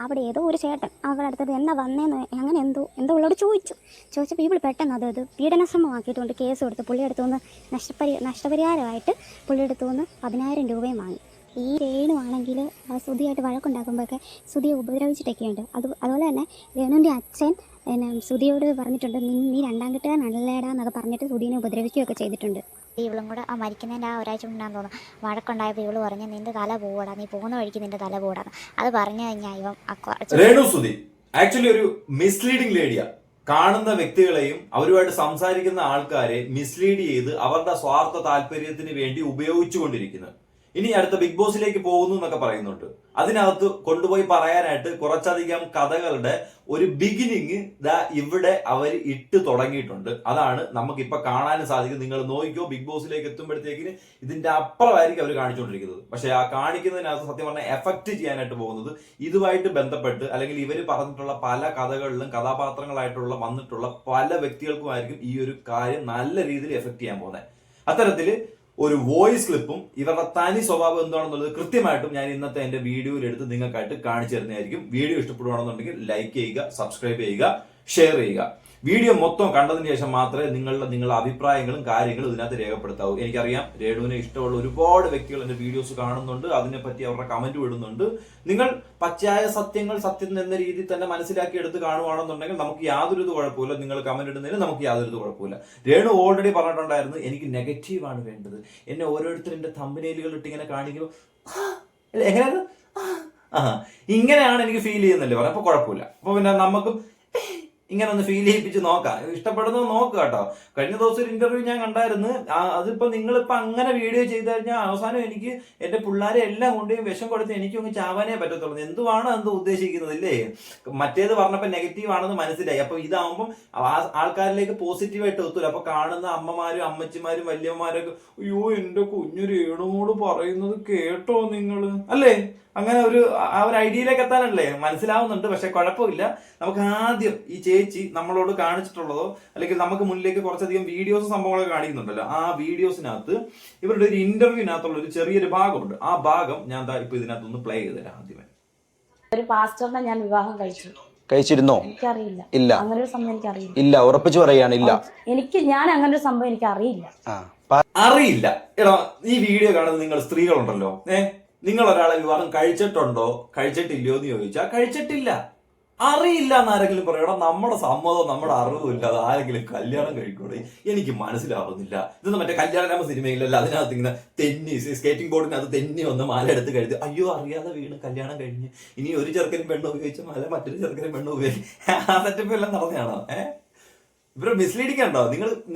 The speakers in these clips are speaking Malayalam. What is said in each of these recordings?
അവിടെ ഏതോ ഒരു ചേട്ടൻ അവരുടെ അടുത്തത് എന്നാ വന്നേന്ന് അങ്ങനെ എന്തോ ഉള്ളോട് ചോദിച്ചപ്പോൾ ഇവൾ പെട്ടെന്ന് അത് പീഡനശ്രമമാക്കിയിട്ടുണ്ട് കേസ് കൊടുത്ത് പുള്ളി അടുത്തുനിന്ന് നഷ്ടപരിഹാരമായിട്ട് പുള്ളി അടുത്തുനിന്ന് 10,000 രൂപയും വാങ്ങി. ഈ രേണു ആണെങ്കിൽ ശ്രുതിയായിട്ട് വഴക്കുണ്ടാക്കുമ്പോഴൊക്കെ ശ്രുതിയെ ഉപദ്രവിച്ചിട്ടൊക്കെയുണ്ട്. അതുപോലെ തന്നെ രേണുവിൻ്റെ അച്ഛൻ ശ്രുതിയോട് പറഞ്ഞിട്ടുണ്ട്, നീ രണ്ടാം കെട്ടുകാരനല്ലേടാ എന്നൊക്കെ പറഞ്ഞിട്ട് ശ്രുതിനെ ഉപദ്രവിക്കുകയൊക്കെ ചെയ്തിട്ടുണ്ട്. ഇവളും കൂടെ ആ മരിക്കുന്നതിൻ്റെ ആ ഒരാഴ്ച മുന്നാന്ന് തോന്നുന്നു വഴക്കുണ്ടായപ്പോൾ ഇവള് പറഞ്ഞ് നിന്റെ തല പോടാ, നീ പോകുന്ന വഴിക്ക് നിന്റെ തല പോടാന്ന്. അത് പറഞ്ഞു കഴിഞ്ഞാൽ ഇവൻ രേണു സുധി ആക്ച്വലി ഒരു മിസ്ലീഡിംഗ് ലേഡിയാ. കാണുന്ന വ്യക്തികളെയും അവരുമായിട്ട് സംസാരിക്കുന്ന ആൾക്കാരെ മിസ്ലീഡ് ചെയ്ത് അവരുടെ സ്വാർത്ഥ താല്പര്യത്തിന് വേണ്ടി ഉപയോഗിച്ചുകൊണ്ടിരിക്കുന്നത്. ഇനി അടുത്ത ബിഗ് ബോസിലേക്ക് പോകുന്നു എന്നൊക്കെ പറയുന്നുണ്ട്. അതിനകത്ത് കൊണ്ടുപോയി പറയാനായിട്ട് കുറച്ചധികം കഥകളുടെ ഒരു ബിഗിനിങ് ഇവിടെ അവർ ഇട്ട് തുടങ്ങിയിട്ടുണ്ട്. അതാണ് നമുക്കിപ്പൊ കാണാനും സാധിക്കും. നിങ്ങൾ നോക്കിക്കോ, ബിഗ് ബോസിലേക്ക് എത്തുമ്പോഴത്തേക്കിന് ഇതിന്റെ അപ്പുറമായിരിക്കും അവർ കാണിച്ചുകൊണ്ടിരിക്കുന്നത്. പക്ഷെ ആ കാണിക്കുന്നതിനകത്ത് സത്യം പറഞ്ഞാൽ എഫക്ട് ചെയ്യാനായിട്ട് പോകുന്നത് ഇതുമായിട്ട് ബന്ധപ്പെട്ട് അല്ലെങ്കിൽ ഇവർ പറഞ്ഞിട്ടുള്ള പല കഥകളിലും കഥാപാത്രങ്ങളായിട്ടുള്ള വന്നിട്ടുള്ള പല വ്യക്തികൾക്കുമായിരിക്കും ഈ ഒരു കാര്യം നല്ല രീതിയിൽ എഫക്ട് ചെയ്യാൻ പോകുന്നത്. അത്തരത്തില് ഒരു വോയിസ് ക്ലിപ്പും ഇവരുടെ തനി സ്വഭാവം എന്താണെന്നുള്ളത് കൃത്യമായിട്ടും ഞാൻ ഇന്നത്തെ എന്റെ വീഡിയോയിൽ എടുത്ത് നിങ്ങൾക്കായിട്ട് കാണിച്ചു തരുന്നതായിരിക്കും. വീഡിയോ ഇഷ്ടപ്പെടുകയാണെന്നുണ്ടെങ്കിൽ ലൈക്ക് ചെയ്യുക, സബ്സ്ക്രൈബ് ചെയ്യുക, ഷെയർ ചെയ്യുക. വീഡിയോ മൊത്തം കണ്ടതിന് ശേഷം മാത്രമേ നിങ്ങളുടെ അഭിപ്രായങ്ങളും കാര്യങ്ങളും ഇതിനകത്ത് രേഖപ്പെടുത്താവൂ. എനിക്കറിയാം രേണുവിനെ ഇഷ്ടമുള്ള ഒരുപാട് വ്യക്തികൾ എന്റെ വീഡിയോസ് കാണുന്നുണ്ട്, അതിനെപ്പറ്റി അവരുടെ കമന്റ് വിടുന്നുണ്ട്. നിങ്ങൾ പച്ചയായ സത്യം എന്ന രീതിയിൽ തന്നെ മനസ്സിലാക്കി എടുത്ത് കാണുവാണെന്നുണ്ടെങ്കിൽ നമുക്ക് യാതൊരു കുഴപ്പമില്ല. നിങ്ങൾ കമന്റ് ഇടുന്നതിന് നമുക്ക് യാതൊരു കുഴപ്പമില്ല. രേണു ഓൾറെഡി പറഞ്ഞിട്ടുണ്ടായിരുന്നു, എനിക്ക് നെഗറ്റീവാണ് വേണ്ടത്. എന്നെ ഓരോരുത്തരും എന്റെ തമ്പനയിലുകൾ ഇട്ട് ഇങ്ങനെ കാണിക്കുമ്പോൾ എങ്ങനെയാണ് ഇങ്ങനെയാണ് എനിക്ക് ഫീൽ ചെയ്യുന്നല്ലേ പറയാം. അപ്പൊ കുഴപ്പമില്ല. അപ്പൊ പിന്നെ നമുക്ക് ഇങ്ങനെ ഒന്ന് ഫീൽ ചെയ്യിപ്പിച്ച് നോക്കാം. ഇഷ്ടപ്പെടുന്നത് നോക്കുക കേട്ടോ. കഴിഞ്ഞ ദിവസം ഒരു ഇന്റർവ്യൂ ഞാൻ കണ്ടായിരുന്നു. അതിപ്പോ നിങ്ങളിപ്പോ അങ്ങനെ വീഡിയോ ചെയ്ത് കഴിഞ്ഞാൽ അവസാനം എനിക്ക് എന്റെ പിള്ളേരെ എല്ലാം കൊണ്ടുപോയി വിഷം കൊടുത്ത് എനിക്കൊന്ന് ചാവാനേ പറ്റത്തുള്ളൂ. എന്തുവാണോ എന്തോ ഉദ്ദേശിക്കുന്നത് ഇല്ലേ? മറ്റേത് പറഞ്ഞപ്പോ നെഗറ്റീവ് ആണെന്ന് മനസ്സിലായി. അപ്പൊ ഇതാവുമ്പം ആൾക്കാരിലേക്ക് പോസിറ്റീവായിട്ട് എത്തൂല. അപ്പൊ കാണുന്ന അമ്മമാരും അമ്മച്ചിമാരും വല്യമ്മമാരൊക്കെ അയ്യോ എന്റെ കുഞ്ഞു രേണുവോട് പറയുന്നത് കേട്ടോ നിങ്ങള് അല്ലേ? അങ്ങനെ ഒരു ഐഡിയയിലേക്ക് എത്താനല്ലേ മനസ്സിലാവുന്നുണ്ട്. പക്ഷെ കുഴപ്പമില്ല. നമുക്ക് ആദ്യം ഈ ചേച്ചി നമ്മളോട് കാണിച്ചിട്ടുള്ളതോ അല്ലെങ്കിൽ നമുക്ക് മുന്നിലേക്ക് കുറച്ചധികം വീഡിയോസ് സംഭവങ്ങളൊക്കെ കാണിക്കുന്നുണ്ടല്ലോ, ആ വീഡിയോസിനകത്ത് ഇവരുടെ ഒരു ഇന്റർവ്യൂവിനകത്തുള്ള ഒരു ചെറിയൊരു ഭാഗമുണ്ട്. ആ ഭാഗം ഞാൻ ഇപ്പൊ ഇതിനകത്തൊന്ന് പ്ലേ ചെയ്തുതരാം. ആദ്യമേ ഒരു പാസ്റ്ററിനെ ഞാൻ വിവാഹം കഴിച്ചിരുന്നോ? എനിക്കറിയില്ല. ഇല്ല. അങ്ങനെ ഒരു സംഭവം എനിക്കറിയില്ല. ഇല്ല, ഉറപ്പിച്ചു പറയാണ്. ഇല്ല, ഞാൻ അങ്ങനെ ഒരു സംഭവം എനിക്ക് അറിയില്ല. അറിയില്ല. എടാ, ഈ വീഡിയോ കാണുന്നത് നിങ്ങൾ സ്ത്രീകളുണ്ടല്ലോ, നിങ്ങൾ ഒരാളെ വിവാഹം കഴിച്ചിട്ടുണ്ടോ കഴിച്ചിട്ടില്ലയോ എന്ന് ചോദിച്ചാൽ കഴിച്ചിട്ടില്ല. അറിയില്ല എന്നാരെങ്കിലും പറയണം. നമ്മുടെ സമ്മതം നമ്മുടെ അറിവും ഇല്ലാതെ ആരെങ്കിലും കല്യാണം കഴിക്കൂടെ? എനിക്ക് മനസ്സിലാവുന്നില്ല. ഇതൊന്നും മറ്റേ കല്യാണ സിനിമയിലല്ല. അതിനകത്ത് ഇങ്ങനെ സ്കേറ്റിംഗ് ബോർഡിനകത്ത് തെന്നി വന്ന് മാല എടുത്ത് കഴുതി അയ്യോ അറിയാതെ വീണ് കല്യാണം കഴിഞ്ഞ് ഇനി ഒരു ചെറുക്കനും പെണ്ണും ഉപയോഗിച്ച മാല മറ്റൊരു ചെറുക്കനും പെണ്ണും ഉപയോഗിക്കും. ആ സെറ്റപ്പ് എല്ലാം നടന്നതാണോ? ഇവരെ മിസ്ലീഡിങ് ഉണ്ടോ?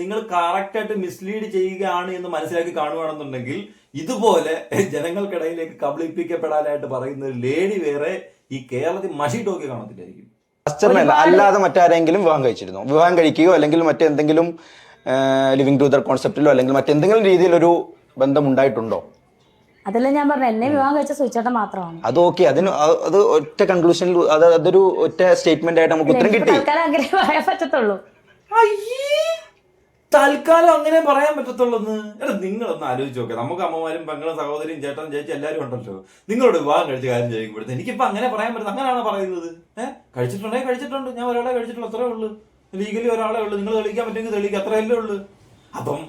നിങ്ങൾ കറക്റ്റ് ആയിട്ട് മിസ്ലീഡ് ചെയ്യുകയാണ് എന്ന് മനസ്സിലാക്കി കാണുകയാണെന്നുണ്ടെങ്കിൽ ഇതുപോലെ ജനങ്ങൾക്കിടയിലേക്ക് കബളിപ്പിക്കപ്പെടാനായിട്ട് പറയുന്ന ഒരു ലേഡി വേറെ ഈ കേരളത്തിൽ മഷി ടോക്കി കാണത്തില്ലായിരിക്കും. അല്ലാതെ മറ്റാരെങ്കിലും വിവാഹം കഴിച്ചിരുന്നോ? വിവാഹം കഴിക്കുകയോ അല്ലെങ്കിൽ മറ്റെന്തെങ്കിലും ലിവിംഗ് ടുഗദർ കോൺസെപ്റ്റിലോ അല്ലെങ്കിൽ മറ്റെന്തെങ്കിലും രീതിയിലൊരു ബന്ധം ഉണ്ടായിട്ടുണ്ടോ? അതല്ല ഞാൻ പറഞ്ഞു, എന്നെ വിവാഹം കഴിച്ച സുചേട്ടൻ മാത്രമാണ്. അത് ഓക്കെ. അത് ഒറ്റ കൺക്ലൂഷനിൽ അതൊരു ഒറ്റ സ്റ്റേറ്റ്മെന്റ് ആയിട്ട് നമുക്ക് ഉത്തരം കിട്ടി. അങ്ങനെ പറയാൻ പറ്റത്തുള്ളൂ. തൽക്കാലം അങ്ങനെ പറയാൻ പറ്റത്തുള്ളൂ. നിങ്ങളൊന്ന് ആലോചിച്ച് നോക്കുക. നമുക്ക് അമ്മമാരും പെങ്ങളും സഹോദരിയും ചേട്ടൻ ചേച്ചി എല്ലാവരും ഉണ്ടല്ലോ. നിങ്ങളോട് വിവാഹം കഴിച്ച കാര്യം ചോദിക്കുമ്പോഴത്തെ എനിക്കിപ്പോ അങ്ങനെ പറയാൻ പറ്റും. അങ്ങനെയാണോ പറയുന്നത്? കഴിച്ചിട്ടുണ്ടെങ്കിൽ കഴിച്ചിട്ടുണ്ട്. ഞാൻ ഒരാളെ കഴിച്ചിട്ടുള്ളൂ, അത്രേ ഉള്ളൂ. ലീഗലി ഒരാളെ ഉള്ളൂ. നിങ്ങൾ തെളിയിക്കാൻ പറ്റുമെങ്കിൽ തെളിയിക്കുക, അത്രയല്ലേ ഉള്ളൂ. അപ്പം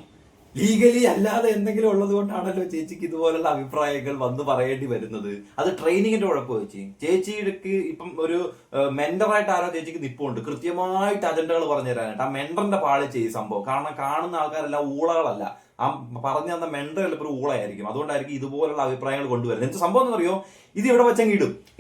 ലീഗലി അല്ലാതെ എന്തെങ്കിലും ഉള്ളത് കൊണ്ടാണല്ലോ ചേച്ചിക്ക് ഇതുപോലുള്ള അഭിപ്രായങ്ങൾ വന്ന് പറയേണ്ടി വരുന്നത്. അത് ട്രെയിനിങ്ങിന്റെ കുഴപ്പം വെച്ച് ചേച്ചിക്ക് ഇപ്പം ഒരു മെന്ററായിട്ട് ആരോ ചേച്ചിക്ക് നിപ്പുണ്ട്, കൃത്യമായിട്ട് അജണ്ടകൾ പറഞ്ഞു തരാനായിട്ട്. ആ മെന്ററിന്റെ പാളി ചെയ്യും സംഭവം. കാരണം കാണുന്ന ആൾക്കാരെല്ലാം ഊളകളല്ല. ആ പറഞ്ഞു തന്ന മെന്റർ ചിലപ്പോൾ ഊളയായിരിക്കും. അതുകൊണ്ടായിരിക്കും ഇതുപോലുള്ള അഭിപ്രായങ്ങൾ കൊണ്ടുവരുന്നത്. എന്ത് സംഭവം എന്നറിയോ? ഇത് ഇവിടെ വെച്ചങ്ങ്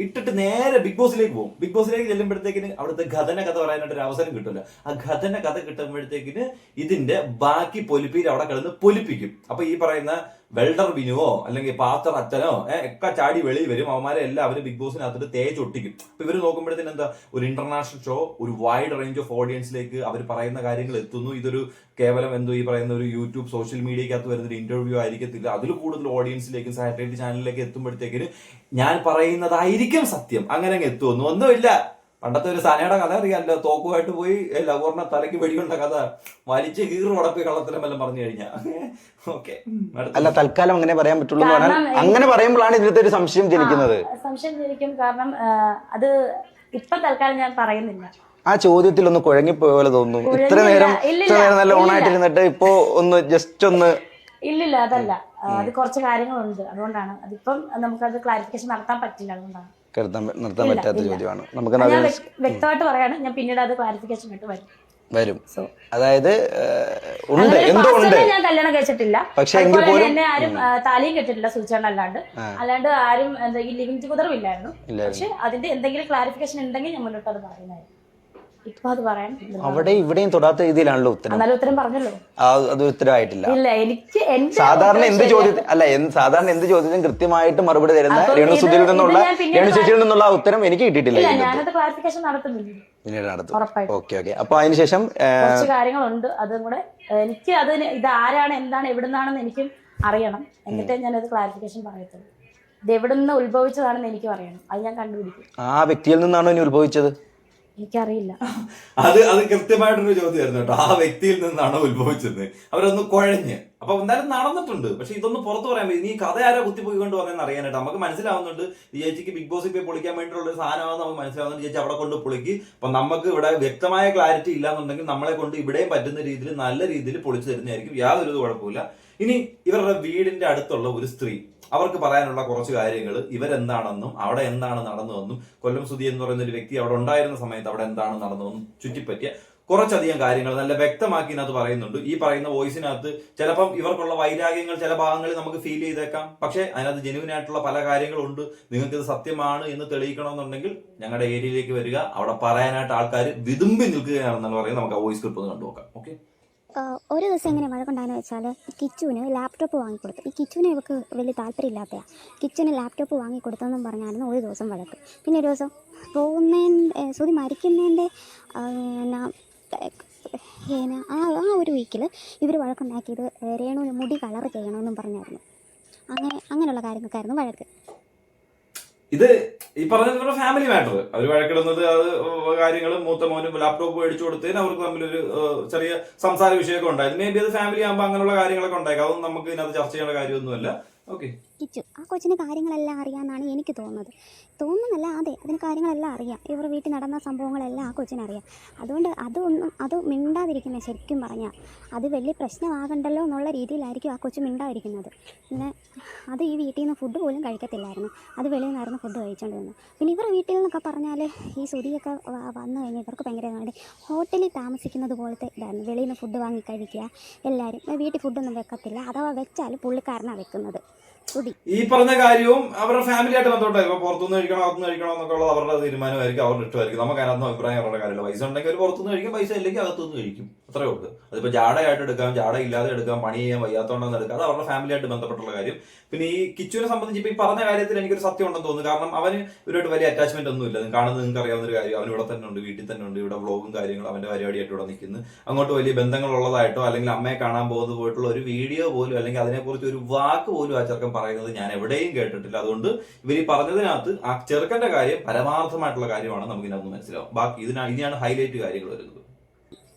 ഇട്ടിട്ട് നേരെ ബിഗ് ബോസിലേക്ക് പോകും. ബിഗ് ബോസിലേക്ക് ചെല്ലുമ്പോഴത്തേക്കിന് അവിടുത്തെ ഘടന കഥ പറയാനായിട്ട് ഒരു അവസരം കിട്ടില്ല. ആ ഘടന കഥ കിട്ടുമ്പോഴത്തേക്കിന് ഇതിന്റെ ബാക്കി പൊലിപ്പീര് അവിടെ കിടന്ന് പൊലിപ്പിക്കും. അപ്പൊ ഈ പറയുന്ന വെൽഡർ ബിനുവോ അല്ലെങ്കിൽ പാത്തർ അച്ഛനോ ഒക്കെ ചാടി വെളിയിൽ വരും. അവന്മാരെ എല്ലാവരും ബിഗ് ബോസിനകത്തിട്ട് തേച്ചൊട്ടിക്കും. അപ്പൊ ഇവർ നോക്കുമ്പോഴത്തേന് എന്താ, ഒരു ഇന്റർനാഷണൽ ഷോ, ഒരു വൈഡ് റേഞ്ച് ഓഫ് ഓഡിയൻസിലേക്ക് അവർ പറയുന്ന കാര്യങ്ങൾ എത്തുന്നു. ഇതൊരു കേവലം എന്തോ ഈ പറയുന്ന ഒരു യൂട്യൂബ് സോഷ്യൽ മീഡിയക്കകത്ത് വരുന്നൊരു ഇന്റർവ്യൂ ആയിരിക്കത്തില്ല. അതിൽ കൂടുതൽ ഓഡിയൻസിലേക്കും സാറ്റലൈറ്റ് ചാനലിലേക്ക് എത്തുമ്പോഴത്തേക്കിന് ഞാൻ പറയുന്നതായിരിക്കും സത്യം. അങ്ങനെ എത്തുമെന്ന് ഒന്നുമില്ല. പണ്ടത്തെ ഒരു സനയുടെ കഥ അറിയാമല്ലോ, തോക്കുമായിട്ട് പോയി ലവറിനെ തലയ്ക്ക് വെടികൊണ്ട കഥ, വലിച്ച് കീറ് ഉടപ്പ് കള്ളത്തിലും വല്ലതും പറഞ്ഞു കഴിഞ്ഞാൽ. ഓക്കെ, അല്ല തൽക്കാലം അങ്ങനെ പറയാൻ പറ്റുള്ളൂ എന്ന് പറഞ്ഞാൽ അങ്ങനെ പറയുമ്പോഴാണ് ഇതിലത്തെ ഒരു സംശയം ജനിക്കുന്നത്. സംശയം ജനിക്കും. കാരണം അത് ഇപ്പൊ തൽക്കാലം ഞാൻ പറയുന്നില്ല. ആ ചോദ്യത്തിൽ ഒന്ന് കുഴങ്ങിപ്പോയ പോലെ തോന്നുന്നു. ഇത്ര നേരം നല്ല ഓണായിട്ടിരുന്നിട്ട് ഇപ്പോ ഒന്ന് ജസ്റ്റ് ഒന്ന്. ഇല്ലില്ല, അതല്ല, അത് കുറച്ച് കാര്യങ്ങളുണ്ട്, അതുകൊണ്ടാണ്. അതിപ്പം നമുക്കത് ക്ലാരിഫിക്കേഷൻ നടത്താൻ പറ്റില്ല, അതുകൊണ്ടാണ്. നിർത്താൻ പറ്റാത്ത ചോദ്യമാണ്. നമുക്ക് ഞാൻ വ്യക്തമായിട്ട് പറയാണ്, ഞാൻ പിന്നീട് അത് ക്ലാരിഫിക്കേഷൻ ആയിട്ട് വരും. അതായത് ഉണ്ട്, എന്തോ ഉണ്ട്. ഞാൻ കല്യാണം കഴിച്ചിട്ടില്ല, പക്ഷെ എന്നെ ആരും താലിയും കെട്ടിട്ടില്ല സൂചിച്ചേണ്ട, അല്ലാണ്ട് ആരും ഈ ലിവിങ് ടുഗദറും ഇല്ലായിരുന്നു. പക്ഷെ അതിന്റെ എന്തെങ്കിലും ക്ലാരിഫിക്കേഷൻ ഉണ്ടെങ്കിൽ ഞാൻ മുന്നോട്ട് അത് പറയുന്നതായിരുന്നു. ഇപ്പൊ അത് പറയാൻ അവിടെ ഇവിടെയും തൊടാത്ത രീതിയിലാണല്ലോ ഉത്തരം. എന്നാലും ഉത്തരം പറഞ്ഞല്ലോ. അത് ഉത്തരമായിട്ടില്ല. ഇല്ല, എനിക്ക് സാധാരണ എന്ത് ചോദ്യത്തിനും കൃത്യമായിട്ട് മറുപടി തരുന്ന രേണുസുധിയിൽ നിന്നുള്ള രേണുചേച്ചിയിൽ നിന്നുള്ള ഉത്തരം എനിക്ക് കിട്ടിയിട്ടില്ല. ഞാനത് ക്ലാരിഫിക്കേഷൻ നടത്തുന്നില്ല, പിന്നീട് നടത്തും. ഓക്കെ. അപ്പൊ അതിനുശേഷം കുറച്ച് കാര്യങ്ങളുണ്ട്, അതും കൂടെ എനിക്ക് ഇത് ആരാണ്, എന്താണ്, എവിടുന്നാണെന്ന് എനിക്കും അറിയണം. എന്നിട്ടേ ഞാനത് ക്ലാരിഫിക്കേഷൻ പറയത്തുള്ളൂ. ഇത് എവിടുന്ന് ഉത്ഭവിച്ചതാണെന്ന് എനിക്കും അറിയണം, അത് ഞാൻ കണ്ടുപിടിക്കും. ആ വ്യക്തിയിൽ നിന്നാണോ ഇനി ഉത്ഭവിച്ചത്? എനിക്കറിയില്ല. അത് കൃത്യമായിട്ടൊരു ചോദ്യമായിരുന്നു കേട്ടോ. ആ വ്യക്തിയിൽ നിന്നാണോ ഉത്ഭവിച്ചത്? അവരൊന്ന് കുഴഞ്ഞ്. അപ്പൊ എന്തായാലും നടന്നിട്ടുണ്ട്. പക്ഷെ ഇതൊന്നും പുറത്ത് പറയാൻ പറ്റും. ഈ കഥ ആരോ കുത്തിപ്പോയിക്കൊണ്ട് പറയുന്നത് അറിയാനായിട്ട് നമുക്ക് മനസ്സിലാവുന്നുണ്ട്. ഈ ചേച്ചിക്ക് ബിഗ് ബോസിൽ പോയി പൊളിക്കാൻ വേണ്ടിയിട്ടുള്ള ഒരു സാധനമാണെന്ന് നമുക്ക് മനസ്സിലാവുന്നുണ്ട്. ചേച്ചി അവിടെ കൊണ്ട് പൊളിക്ക്. അപ്പൊ നമുക്ക് ഇവിടെ വ്യക്തമായ ക്ലാരിറ്റി ഇല്ലാന്നുണ്ടെങ്കിൽ നമ്മളെ കൊണ്ട് ഇവിടെയും പറ്റുന്ന രീതിയിൽ നല്ല രീതിയിൽ പൊളിച്ചു തരുന്നതായിരിക്കും. യാതൊരു കുഴപ്പമില്ല. ഇനി ഇവരുടെ വീടിന്റെ അടുത്തുള്ള ഒരു സ്ത്രീ, അവർക്ക് പറയാനുള്ള കുറച്ച് കാര്യങ്ങൾ, ഇവരെന്താണെന്നും അവിടെ എന്താണ് നടന്നതെന്നും, കൊല്ലം സുധി എന്ന് പറയുന്ന ഒരു വ്യക്തി അവിടെ ഉണ്ടായിരുന്ന സമയത്ത് അവിടെ എന്താണ് നടന്നതെന്നും ചുറ്റിപ്പറ്റിയ കുറച്ചധികം കാര്യങ്ങൾ നല്ല വ്യക്തമാക്കി ഇതിനകത്ത് പറയുന്നുണ്ട്. ഈ പറയുന്ന വോയിസിനകത്ത് ചിലപ്പം ഇവർക്കുള്ള വൈരാഗ്യങ്ങൾ ചില ഭാഗങ്ങളിൽ നമുക്ക് ഫീൽ ചെയ്തേക്കാം. പക്ഷെ അതിനകത്ത് ജെന്യുവൻ ആയിട്ടുള്ള പല കാര്യങ്ങളുണ്ട്. നിങ്ങൾക്ക് ഇത് സത്യമാണ് എന്ന് തെളിയിക്കണമെന്നുണ്ടെങ്കിൽ ഞങ്ങളുടെ ഏരിയയിലേക്ക് വരിക. അവിടെ പറയാനായിട്ട് ആൾക്കാർ വിതുമ്പി നിൽക്കുകയാണെന്നാണ് പറയുന്നത്. നമുക്ക് ആ വോയിസ് ക്ലിപ്പ് ഒന്ന് കണ്ടുനോക്കാം. ഓക്കെ. ഒരു ദിവസം എങ്ങനെ വഴക്കുണ്ടായെന്ന് വെച്ചാൽ, കിച്ചുവിന് ലാപ്ടോപ്പ് വാങ്ങിക്കൊടുത്തു. ഈ കിച്ചുവിനെ ഇവർക്ക് വലിയ താല്പര്യമില്ലാത്തതാണ്. കിച്ചുവിന് ലാപ്ടോപ്പ് വാങ്ങിക്കൊടുത്തെന്നും പറഞ്ഞായിരുന്നു ഒരു ദിവസം വഴക്ക്. പിന്നെ ഒരു ദിവസം സുധി മരിക്കുന്നതിൻ്റെ ആ ഒരു വീക്കിൽ ഇവർ വഴക്കുണ്ടാക്കിയത് രേണുവിന് മുടി കളർ ചെയ്യണമെന്നും പറഞ്ഞായിരുന്നു. അങ്ങനെയുള്ള കാര്യങ്ങൾക്കായിരുന്നു വഴക്ക്. ഇത് ഈ പറഞ്ഞ ഫാമിലി മാറ്റർ. അവർ വഴക്കിടുന്നത് അത് കാര്യങ്ങൾ, മൂത്ത മോനും ലാപ്ടോപ്പ് മേടിച്ചു കൊടുത്തതിന് അവർക്ക് തമ്മിലൊരു ചെറിയ സംസാര വിഷയമൊക്കെ ഉണ്ടായിരുന്നു. മേ ബി അത് ഫാമിലി ആകുമ്പോൾ അങ്ങനെയുള്ള കാര്യങ്ങളൊക്കെ ഉണ്ടായേക്കാം. അതൊന്നും നമുക്ക് ഇതിനകത്ത് ചർച്ച ചെയ്യേണ്ട കാര്യമൊന്നുമല്ല. ഓക്കെ. കിച്ചു ആ കൊച്ചിന് കാര്യങ്ങളെല്ലാം അറിയാമെന്നാണ് എനിക്ക് തോന്നുന്നല്ല, അതെ, അതിന് കാര്യങ്ങളെല്ലാം അറിയാം. ഇവർ വീട്ടിൽ നടന്ന സംഭവങ്ങളെല്ലാം ആ കൊച്ചിനറിയാം. അതുകൊണ്ട് അത് മിണ്ടാതിരിക്കുന്നത് ശരിക്കും പറഞ്ഞാൽ അത് വലിയ പ്രശ്നമാകണ്ടല്ലോ എന്നുള്ള രീതിയിലായിരിക്കും ആ കൊച്ചു മിണ്ടാതിരിക്കുന്നത്. പിന്നെ അത് ഈ വീട്ടിൽ നിന്ന് ഫുഡ് പോലും കഴിക്കത്തില്ലായിരുന്നു, അത് വെളിയിൽ നിന്നായിരുന്നു ഫുഡ് കഴിച്ചുകൊണ്ടിരുന്നത്. പിന്നെ ഇവർ വീട്ടിൽ നിന്നൊക്കെ പറഞ്ഞാൽ ഈ സുധിയൊക്കെ വന്നു കഴിഞ്ഞാൽ ഇവർക്ക് ഭയങ്കര ഹോട്ടലിൽ താമസിക്കുന്നത് പോലത്തെ ഇതായിരുന്നു. വെളിയിൽ നിന്ന് ഫുഡ് വാങ്ങി കഴിക്കുക, എല്ലാവരും വീട്ടിൽ ഫുഡൊന്നും വെക്കത്തില്ല. അഥവാ വെച്ചാൽ പുള്ളിക്കാരനാണ് വെക്കുന്നത്. ഈ പറഞ്ഞ കാര്യവും അവരുടെ ഫാമിലി ആയിട്ട് ബന്ധപ്പെട്ടായി. ഇപ്പൊ പുറത്തുനിന്ന് കഴിക്കണോ അകത്തുനിന്ന് കഴിക്കണോ എന്നൊക്കെ ഉള്ളത് അവരുടെ തീരുമാനമായിരിക്കും, അവരുടെ ഇഷ്ടമായിരിക്കും. നമുക്ക് അതിനകത്ത് അഭിപ്രായം അവരുടെ കാര്യമില്ല. പൈസ ഉണ്ടെങ്കിൽ അവർ പുറത്തുനിന്ന് കഴിക്കും, പൈസ ഇല്ലെങ്കിൽ അകത്തുനിന്ന് കഴിക്കും, അത്രേ ഉള്ളൂ. അതിപ്പോ ജാടയായിട്ട് എടുക്കാം, ജാട ഇല്ലാതെ എടുക്കാം, പണി ചെയ്യാൻ വയ്യാത്തോണ്ടെന്ന് എടുക്കാം. അത് അവരുടെ ഫാമിലി ആയിട്ട് ബന്ധപ്പെട്ടുള്ള കാര്യം. പിന്നെ ഈ കിച്ചുവിനെ സംബന്ധിച്ച് ഇപ്പൊ ഈ പറഞ്ഞ കാര്യത്തിൽ എനിക്കൊരു സത്യം ഉണ്ടെന്ന് തോന്നുന്നു. കാരണം അവന് ഇവരോട്ട് വലിയ അറ്റാച്ച്മെന്റ് ഒന്നും ഇല്ല. കാണുന്നത് നിങ്ങൾക്ക് അറിയാവുന്ന ഒരു കാര്യം. അവൻ ഇവിടെ തന്നെ ഉണ്ട്, വീട്ടിൽ തന്നെ ഉണ്ട്, ഇവിടെ വ്ളോഗും കാര്യങ്ങളും അവന്റെ പരിപാടിയായിട്ട് ഇവിടെ നിൽക്കുന്നു. അങ്ങോട്ട് വലിയ ബന്ധങ്ങളുള്ളതായിട്ടോ അല്ലെങ്കിൽ അമ്മയെ കാണാൻ പോയിട്ടുള്ള ഒരു വീഡിയോ പോലും അല്ലെങ്കിൽ അതിനെക്കുറിച്ച് ഒരു വാക്ക് പോലും ആ ചെറുക്കൻ പറയുന്നത് ഞാൻ എവിടെയും കേട്ടിട്ടില്ല. അതുകൊണ്ട് ഇവർ ഈ പറഞ്ഞതിനകത്ത് ആ ചെറുക്കന്റെ കാര്യം പരമാർത്ഥമായിട്ടുള്ള കാര്യമാണ് നമുക്ക് ഇതിനകത്ത് മനസ്സിലാവും. ബാക്കി ഇനിയാണ് ഹൈലൈറ്റ് കാര്യങ്ങൾ വരുന്നത്.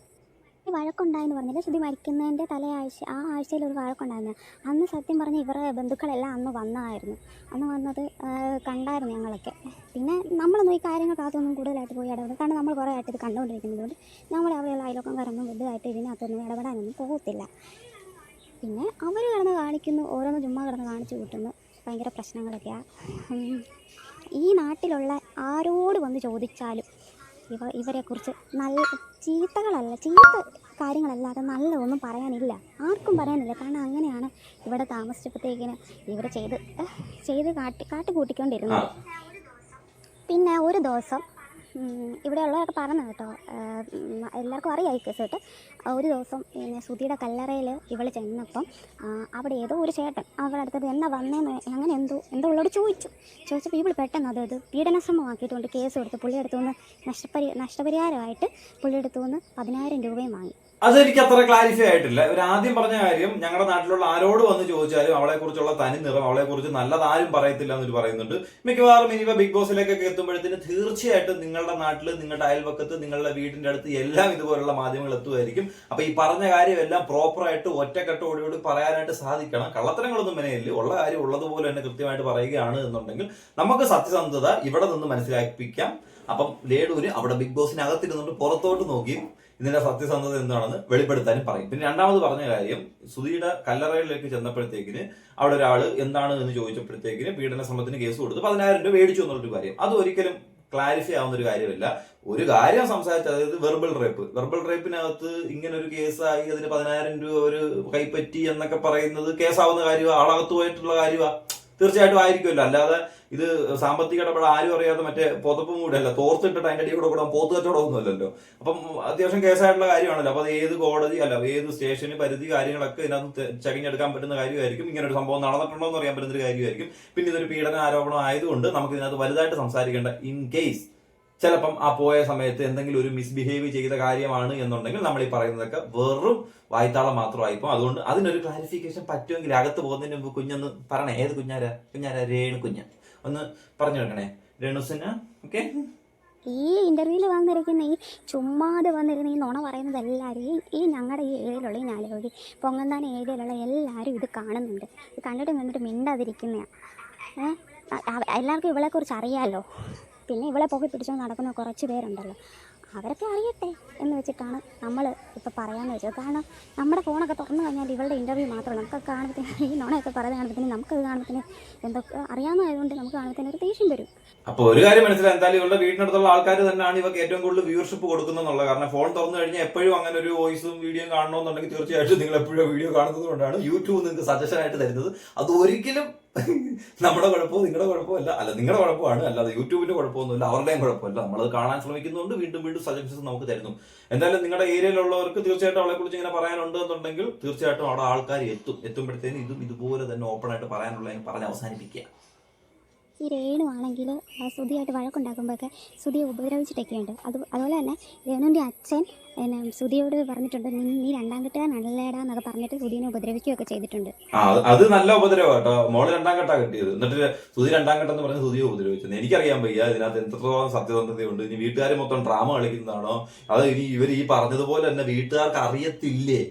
വഴക്കുണ്ടായെന്ന് പറഞ്ഞാൽ സുധി മരിക്കുന്നതിൻ്റെ ആ ആഴ്ചയിൽ ഒരു വഴക്കുണ്ടായിരുന്നു. അന്ന് സത്യം പറഞ്ഞാൽ ഇവരുടെ ബന്ധുക്കളെല്ലാം അന്ന് വന്നത് കണ്ടായിരുന്നു ഞങ്ങളൊക്കെ. പിന്നെ നമ്മളൊന്നും ഈ കാര്യങ്ങൾക്കകത്തൊന്നും കൂടുതലായിട്ട് പോയി ഇടപെടും. കാരണം നമ്മൾ കുറേ ആയിട്ട് ഇത് കണ്ടുകൊണ്ടിരിക്കുന്നതുകൊണ്ട് നമ്മൾ അവിടെയുള്ള അയൽവക്കംകാരൊന്നും വലുതായിട്ട് ഇതിനകത്തൊന്നും ഇടപെടാനൊന്നും പോകത്തില്ല. പിന്നെ അവർ ഓരോന്ന് ചുമ്മാ കിടന്ന് കാണിച്ചു കൂട്ടുന്നു. ഭയങ്കര പ്രശ്നങ്ങളൊക്കെയാണ്. ഈ നാട്ടിലുള്ള ആരോട് വന്ന് ചോദിച്ചാലും ഇവരെക്കുറിച്ച് ചീത്ത കാര്യങ്ങളല്ലാതെ നല്ലതൊന്നും പറയാനില്ല, ആർക്കും പറയാനില്ല. കാരണം അങ്ങനെയാണ് ഇവിടെ താമസിച്ചപ്പോഴത്തേക്കിന് ഇവർ ചെയ്ത് കാട്ടിക്കൂട്ടിക്കൊണ്ടിരുന്നത്. പിന്നെ ഒരു ദിവസം ഇവിടെ ഉള്ളവരൊക്കെ പറഞ്ഞു കേട്ടോ, എല്ലാവർക്കും അറിയാം ഈ കേസ് കേട്ട്. ഒരു ദിവസം പിന്നെ സുധിയുടെ കല്ലറയിൽ ഇവൾ ചെന്നപ്പം അവിടെ ഏതോ ഒരു ചേട്ടൻ അവളുടെ അടുത്തത് എന്നാ വന്നേന്ന് അങ്ങനെ എന്തോ ഉള്ളോട് ചോദിച്ചപ്പോൾ ഇവൾ പെട്ടെന്ന് അത് പീഡനശ്രമമാക്കിയിട്ടുകൊണ്ട് കേസ് കൊടുത്ത് പുള്ളിയെടുത്തുനിന്ന് നഷ്ടപരിഹാരമായിട്ട് പുള്ളിയെടുത്തുനിന്ന് 10,000 രൂപയും വാങ്ങി. അതെനിക്ക് അത്ര ക്ലാരിഫൈ ആയിട്ടില്ല. ഇവർ ആദ്യം പറഞ്ഞ കാര്യം ഞങ്ങളുടെ നാട്ടിലുള്ള ആരോട് വന്ന് ചോദിച്ചാലും അവളെ കുറിച്ചുള്ള തനി നിറം, അവളെ കുറിച്ച് നല്ലതാരും പറയത്തില്ല എന്നൊരു പറയുന്നുണ്ട്. മിക്കവാറും ഇനിയിപ്പോ ബിഗ് ബോസിലേക്കൊക്കെ എത്തുമ്പോഴത്തേന് തീർച്ചയായിട്ടും നിങ്ങളുടെ നിങ്ങളുടെ നാട്ടിൽ, നിങ്ങളുടെ അയൽവക്കത്ത്, നിങ്ങളുടെ വീടിന്റെ അടുത്ത് എല്ലാം ഇതുപോലുള്ള മാധ്യമങ്ങൾ എത്തുമായിരിക്കും. അപ്പൊ ഈ പറഞ്ഞ കാര്യമെല്ലാം പ്രോപ്പറായിട്ട് ഒറ്റക്കെട്ടോടുകൂടി പറയാനായിട്ട് സാധിക്കണം. കള്ളത്തരങ്ങളൊന്നും മെനയില്ല, ഉള്ള കാര്യം ഉള്ളതുപോലെ തന്നെ കൃത്യമായിട്ട് പറയുകയാണ് എന്നുണ്ടെങ്കിൽ നമുക്ക് സത്യസന്ധത ഇവിടെ നിന്ന് മനസ്സിലാക്കിപ്പിക്കാം. അപ്പം ലേഡൂര് അവിടെ ബിഗ് ബോസിനകത്തിരുന്നുകൊണ്ട് പുറത്തോട്ട് നോക്കി ഇതിന്റെ സത്യസന്ധത എന്താണെന്ന് വെളിപ്പെടുത്താനും പറയും. പിന്നെ രണ്ടാമത് പറഞ്ഞ കാര്യം, സുധിയുടെ കല്ലറയിലേക്ക് ചെന്നപ്പോഴത്തേക്കിന് അവിടെ ഒരാൾ എന്താണ് എന്ന് ചോദിച്ചപ്പോഴത്തേക്കിന് പീഡന ശ്രമത്തിന് കേസ് കൊടുത്ത് 10,000 രൂപ മേടിച്ചു എന്നുള്ളൊരു കാര്യം, അത് ഒരിക്കലും ക്ലാരിഫൈ ആവുന്ന ഒരു കാര്യമല്ല. ഒരു കാര്യം സംസാരിച്ചത്, അതായത് വെർബൽ റേപ്പിനകത്ത് ഇങ്ങനെ ഒരു കേസായി അതിന് 10,000 രൂപ ഒരു കൈപ്പറ്റി എന്നൊക്കെ പറയുന്നത് കേസാവുന്ന കാര്യമാണ്, ആളകത്ത് പോയിട്ടുള്ള കാര്യമാണ്, തീർച്ചയായിട്ടും ആയിരിക്കുമല്ലോ. അല്ലാതെ ഇത് സാമ്പത്തിക ഇടപെടൽ ആരും അറിയാതെ മറ്റേ പുതപ്പും കൂടെ അല്ല, തോർത്തിട്ടിട്ട് അതിന്റെ അടി കൂടെ പോത്ത് കച്ചവടമൊന്നുമല്ലല്ലോ. അപ്പം അത്യാവശ്യം കേസായിട്ടുള്ള കാര്യമാണല്ലോ. അപ്പൊ അത് ഏത് കോടതി അല്ല ഏത് സ്റ്റേഷന് പരിധി കാര്യങ്ങളൊക്കെ ഇതിനകത്ത് ചകഞ്ഞെടുക്കാൻ പറ്റുന്ന കാര്യമായിരിക്കും. ഇങ്ങനെ ഒരു സംഭവം നടന്നിട്ടുണ്ടോ എന്ന് അറിയാൻ പറ്റുന്ന ഒരു കാര്യമായിരിക്കും. പിന്നെ ഇതൊരു പീഡന ആരോപണം ആയതുകൊണ്ട് നമുക്ക് ഇതിനകത്ത് വലുതായിട്ട് സംസാരിക്കേണ്ട. ഇൻ കേസ് ചിലപ്പം ആ പോയ സമയത്ത് എന്തെങ്കിലും ഒരു മിസ്ബിഹേവ് ചെയ്ത കാര്യമാണ് എന്നുണ്ടെങ്കിൽ നമ്മൾ ഈ പറയുന്നതൊക്കെ വെറും വായ്ത്താളം മാത്രമായിപ്പോ. അതുകൊണ്ട് അതിനൊരു ക്ലാരിഫിക്കേഷൻ പറ്റുമെങ്കിൽ അകത്ത് പോകുന്നതിന് മുമ്പ് കുഞ്ഞൊന്ന് പറയണേ. ഏത് കുഞ്ഞാരാ? രേണു കുഞ്ഞ് ഒന്ന് പറഞ്ഞു കൊടുക്കണേ, രേണുസിന്. ഓക്കെ, ഈ ഇന്റർവ്യൂവിൽ വന്നിരിക്കുന്ന ഈ ചുമ്മാതെ വന്നിരുന്ന ഈ നുണ പറയുന്നത് എല്ലാവരും ഈ ഞങ്ങളുടെ ഈ ഏരിയയിലുള്ള ഈ നാലുകോഴി പൊങ്ങന്താന ഏരിയയിലുള്ള എല്ലാവരും ഇത് കാണുന്നുണ്ട്. ഇത് കണ്ടിട്ട് മിണ്ടാതിരിക്കുന്നതാണ്. എല്ലാവർക്കും ഇവളെക്കുറിച്ച് അറിയാമല്ലോ. പിന്നെ ഇവളെ പൊക്കി പിടിച്ചുകൊണ്ട് നടക്കുന്ന കുറച്ച് പേരുണ്ടല്ലോ, അവരൊക്കെ അറിയട്ടെ എന്ന് വെച്ചിട്ടാണ് നമ്മൾ ഇപ്പോൾ പറയാമെന്ന് വെച്ചത്. കാരണം നമ്മുടെ ഫോണൊക്കെ തുറന്നു കഴിഞ്ഞാൽ ഇവളുടെ ഇൻ്റർവ്യൂ മാത്രമല്ല, നമുക്കൊക്കെ കാണുമ്പത്തിന് ഈ നുണയൊക്കെ പറയുന്നത് കാണുമ്പത്തിന് നമുക്കത് കാണുമ്പത്തിന് എന്തൊക്കെ അറിയാവുന്നതായതുകൊണ്ട് നമുക്ക് കാണുമ്പത്തിന് ഒരു ദേഷ്യം വരും. അപ്പൊ ഒരു കാര്യം മനസ്സിലായി, എന്തായാലും ഇവരുടെ വീടിനടുത്തുള്ള ആൾക്കാർ തന്നെയാണ് ഇവർക്ക് ഏറ്റവും കൂടുതൽ വ്യൂവർഷിപ്പ് കൊടുക്കുന്നുള്ള. കാരണം ഫോൺ തുറന്നു കഴിഞ്ഞാൽ എപ്പോഴും അങ്ങനെ ഒരു വോയിസും വീഡിയോയും കാണണമെന്നുണ്ടെങ്കിൽ തീർച്ചയായിട്ടും നിങ്ങൾ എപ്പോഴും വീഡിയോ കാണുന്നത് കൊണ്ടാണ് യൂട്യൂബ് നിങ്ങൾക്ക് സജഷൻ ആയിട്ട് തരുന്നത്. അത് ഒരിക്കലും നമ്മുടെ കുഴപ്പമോ നിങ്ങളുടെ കുഴപ്പമല്ല, അല്ല നിങ്ങളുടെ കുഴപ്പമാണ്, അല്ലാതെ യൂട്യൂബിന്റെ കുഴപ്പമൊന്നുമില്ല, അവരുടെയും കുഴപ്പമല്ല. നമ്മളത് കാണാൻ ശ്രമിക്കുന്നുണ്ട്, വീണ്ടും വീണ്ടും സജഷൻസ് നമുക്ക് തരുന്നു. എന്തായാലും നിങ്ങളുടെ ഏരിയയിലുള്ളവർക്ക് തീർച്ചയായിട്ടും അവളെ കുറിച്ച് ഇങ്ങനെ പറയാനുണ്ട് എന്നുണ്ടെങ്കിൽ തീർച്ചയായിട്ടും അവിടെ ആൾക്കാർ എത്തുമ്പോഴത്തേനും ഇതും ഇതുപോലെ തന്നെ ഓപ്പൺ ആയിട്ട് പറയാനുള്ളതിന് പറഞ്ഞ് അവസാനിപ്പിക്കുക. ഈ രേണു ആണെങ്കിൽ സുധിയായിട്ട് വഴക്കുണ്ടാക്കുമ്പോഴൊക്കെ സുധിയെ ഉപദ്രവിച്ചിട്ടൊക്കെയുണ്ട്. അതുപോലെ തന്നെ രേണുവിൻ്റെ അച്ഛൻ സുധിയോട് പറഞ്ഞിട്ടുണ്ട്, നീ രണ്ടാം കെട്ടുകാരനല്ലേടാ എന്നൊക്കെ പറഞ്ഞിട്ട് സുധീനെ ഉപദ്രവിക്കുകയൊക്കെ ചെയ്തിട്ടുണ്ട്. അത് നല്ല ഉപദ്രവം കേട്ടോ. മോള് രണ്ടാം കെട്ടാ കിട്ടിയത്, എന്നിട്ട് സുധി രണ്ടാം കെട്ടെന്ന് പറഞ്ഞ് സുധിയെ ഉപദ്രവിച്ചത്. എനിക്കറിയാൻ വയ്യ ഇതിനകത്ത് എത്രത്തോളം സത്യസന്ധതയുണ്ട്. ഇനി വീട്ടുകാർ മൊത്തം ഡ്രാമ കളിക്കുന്നതാണോ, അത് ഇനി ഇവർ ഈ പറഞ്ഞതുപോലെ തന്നെ വീട്ടുകാർക്ക് അറിയത്തില്ലേ?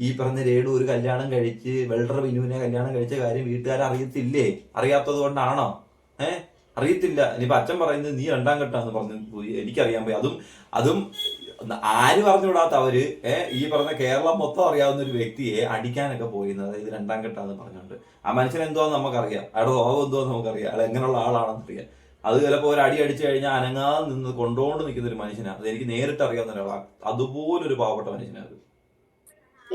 ഈ പറഞ്ഞ രേണു ഒരു കല്യാണം കഴിച്ച് വെള്ളറ വിനുവിനെ കല്യാണം കഴിച്ച കാര്യം വീട്ടുകാർ അറിയത്തില്ലേ? അറിയാത്തത് കൊണ്ടാണോ? അറിയത്തില്ല. ഇനിയിപ്പൊ അച്ഛൻ പറയുന്നത് നീ രണ്ടാം കെട്ടാന്ന് പറഞ്ഞു, എനിക്കറിയാൻ പോയി. അതും ആര് പറഞ്ഞുവിടാത്ത അവര് ഈ പറഞ്ഞ കേരളം മൊത്തം അറിയാവുന്ന ഒരു വ്യക്തിയെ അടിക്കാനൊക്കെ പോയിരുന്നത്, അതായത് രണ്ടാം കെട്ടാന്ന് പറഞ്ഞുകൊണ്ട്. ആ മനുഷ്യൻ എന്തുവാന്ന് നമുക്കറിയാം, അയാളുടെ സ്വഭാവം എന്തുവാന്ന് നമുക്കറിയാം, അയാൾ എങ്ങനെയുള്ള ആളാണെന്ന് അറിയാം. അത് ചിലപ്പോൾ ഒരു അടി അടിച്ചു കഴിഞ്ഞാൽ അനങ്ങാതെ നിന്ന് കൊണ്ടുകൊണ്ട് നിൽക്കുന്ന ഒരു മനുഷ്യനാണ്. അത് എനിക്ക് നേരിട്ട് അറിയാവുന്ന ഒരാളാണ്. അതുപോലൊരു പാവപ്പെട്ട മനുഷ്യനാണ്.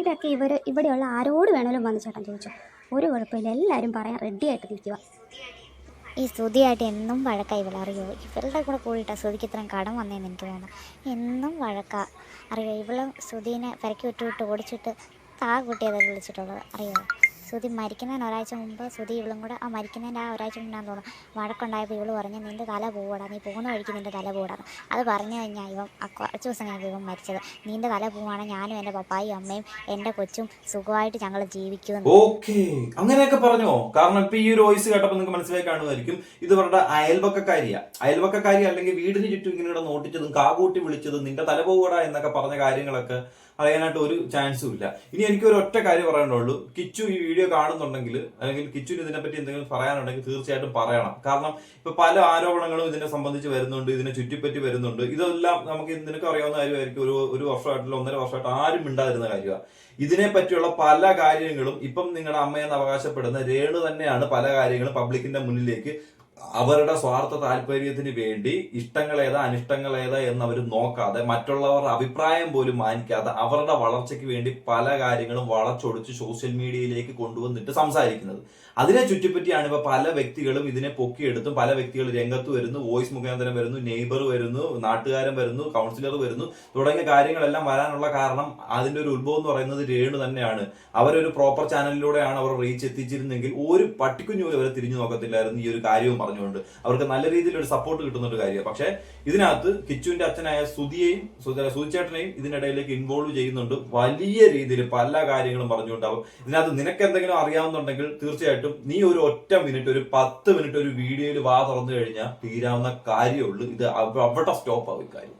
ഇതൊക്കെ ഇവിടെയുള്ള ആരോട് വേണേലും വന്ന് ചേട്ടൻ ചോദിച്ചു, ഒരു കുഴപ്പമില്ല, എല്ലാവരും പറയാൻ റെഡി ആയിട്ട് നിൽക്കുക. ഈ സുധിയായിട്ട് എന്നും വഴക്കായി ഇവളെ അറിയോ? ഇവളുടെ കൂടെ കൂടിയിട്ടാണ് സുധിക്ക് ഇത്രയും കടം വന്നതെന്ന് എനിക്ക് തോന്നുന്നു. എന്നും വഴക്കാ അറിയോ? ഇവളും സുധീനെ പെരക്കി വിട്ട് ഓടിച്ചിട്ട് കൂട്ടിയതെല്ലാം വിളിച്ചിട്ടുള്ളത് അറിയോ? സുധി മരിക്കുന്നതിന് ഒരാഴ്ച മുമ്പ് സുധി ഇവളും കൂടെ മരിക്കുന്നതിൻ്റെ ആ ഒരാഴ്ച മുമ്പാന്ന് തോന്നുന്നു വഴക്കുണ്ടായപ്പോൾ ഇവള് പറഞ്ഞ് നിൻ്റെ തല പോവാടാ, നീ പോകുന്ന വഴിക്ക് നിൻ്റെ തല പോടാന്ന്. അത് പറഞ്ഞു കഴിഞ്ഞാൽ ഇവൻ കുറച്ച് ദിവസം കഴിഞ്ഞ് ഇവൻ മരിച്ചത്. നിൻ്റെ തല പോവാണെങ്കിൽ ഞാനും എൻ്റെ പപ്പായും അമ്മയും എൻ്റെ കൊച്ചും സുഖമായിട്ട് ഞങ്ങൾ ജീവിക്കുമെന്ന്. ഓക്കെ, അങ്ങനെയൊക്കെ പറഞ്ഞോ? കാരണം ഇപ്പൊ ഈ ഒരു വോയിസ് കേട്ടപ്പോൾ നിങ്ങൾക്ക് മനസ്സിലായി കാണുമായിരിക്കും ഇത് ഇവരുടെ അയൽവക്കക്കാരി അല്ലെങ്കിൽ വീടിന് ചുറ്റും ഇങ്ങനെ നോട്ടിച്ചതും കാകൂട്ടി വിളിച്ചതും നിന്റെ തല പോവടാ എന്നൊക്കെ പറഞ്ഞ കാര്യങ്ങളൊക്കെ അറിയാനായിട്ട് ഒരു ചാൻസും ഇല്ല. ഇനി എനിക്ക് ഒരു ഒറ്റ കാര്യം പറയാനുള്ളൂ, കിച്ചു ഈ വീഡിയോ കാണുന്നുണ്ടെങ്കിൽ അല്ലെങ്കിൽ കിച്ചുവിന് ഇതിനെപ്പറ്റി എന്തെങ്കിലും പറയാനുണ്ടെങ്കിൽ തീർച്ചയായിട്ടും പറയണം. കാരണം ഇപ്പൊ പല ആരോപണങ്ങളും ഇതിനെ സംബന്ധിച്ച് വരുന്നുണ്ട്, ഇതിനെ ചുറ്റിപ്പറ്റി വരുന്നുണ്ട്. ഇതെല്ലാം നമുക്ക് നിനക്ക് അറിയാവുന്ന കാര്യമായിരിക്കും. ഒരു വർഷമായിട്ടില്ല 1.5 വർഷമായിട്ട് ആരും മിണ്ടാതിരുന്ന കാര്യമാണ്. ഇതിനെ പറ്റിയുള്ള പല കാര്യങ്ങളും ഇപ്പം നിങ്ങളുടെ അമ്മയെന്ന് അവകാശപ്പെടുന്ന രേണു തന്നെയാണ് പല കാര്യങ്ങളും പബ്ലിക്കിന്റെ മുന്നിലേക്ക് അവരുടെ സ്വാർത്ഥ താല്പര്യത്തിന് വേണ്ടി ഇഷ്ടങ്ങളേതാ അനിഷ്ടങ്ങളേതാ എന്നവർ നോക്കാതെ മറ്റുള്ളവരുടെ അഭിപ്രായം പോലും മാനിക്കാതെ അവരുടെ വളർച്ചയ്ക്ക് വേണ്ടി പല കാര്യങ്ങളും വളച്ചൊടിച്ച് സോഷ്യൽ മീഡിയയിലേക്ക് കൊണ്ടുവന്നിട്ട് സംസാരിക്കുന്നത്. അതിനെ ചുറ്റിപ്പറ്റിയാണ് ഇപ്പൊ പല വ്യക്തികളും ഇതിനെ പൊക്കിയെടുത്തും പല വ്യക്തികൾ രംഗത്ത് വരുന്നു, വോയിസ് മുഖാന്തരം വരുന്നു, നെയ്ബർ വരുന്നു, നാട്ടുകാരൻ വരുന്നു, കൗൺസിലർ വരുന്നു, തുടങ്ങിയ കാര്യങ്ങളെല്ലാം വരാനുള്ള കാരണം അതിന്റെ ഒരു ഉത്ഭവം എന്ന് പറയുന്നത് രേണു തന്നെയാണ്. അവരൊരു പ്രോപ്പർ ചാനലിലൂടെയാണ് അവർ റീച്ച് എത്തിച്ചിരുന്നെങ്കിൽ ഒരു പട്ടിക്കുഞ്ഞൂല് അവരെ തിരിഞ്ഞു നോക്കത്തില്ലായിരുന്നു ഈ ഒരു കാര്യവും പറഞ്ഞുകൊണ്ട്. അവർക്ക് നല്ല രീതിയിൽ ഒരു സപ്പോർട്ട് കിട്ടുന്ന ഒരു കാര്യമാണ്. പക്ഷെ ഇതിനകത്ത് കിച്ചുവിന്റെ അച്ഛനായ സുധിച്ചേട്ടനെയും ഇതിനിടയിലേക്ക് ഇൻവോൾവ് ചെയ്യുന്നുണ്ട് വലിയ രീതിയിൽ പല കാര്യങ്ങളും പറഞ്ഞുകൊണ്ട്. ഇതിനകത്ത് നിനക്ക് എന്തെങ്കിലും അറിയാവുന്നുണ്ടെങ്കിൽ തീർച്ചയായിട്ടും തീർച്ചയായിട്ടും നീ ഒരു ഒറ്റ മിനിറ്റ്, ഒരു 10 മിനിറ്റ് ഒരു വീഡിയോയിൽ വാ തുറന്നു കഴിഞ്ഞാൽ തീരാവുന്ന കാര്യമുള്ളൂ. ഇത് അവിടെ സ്റ്റോപ്പ് ആവും കാര്യം.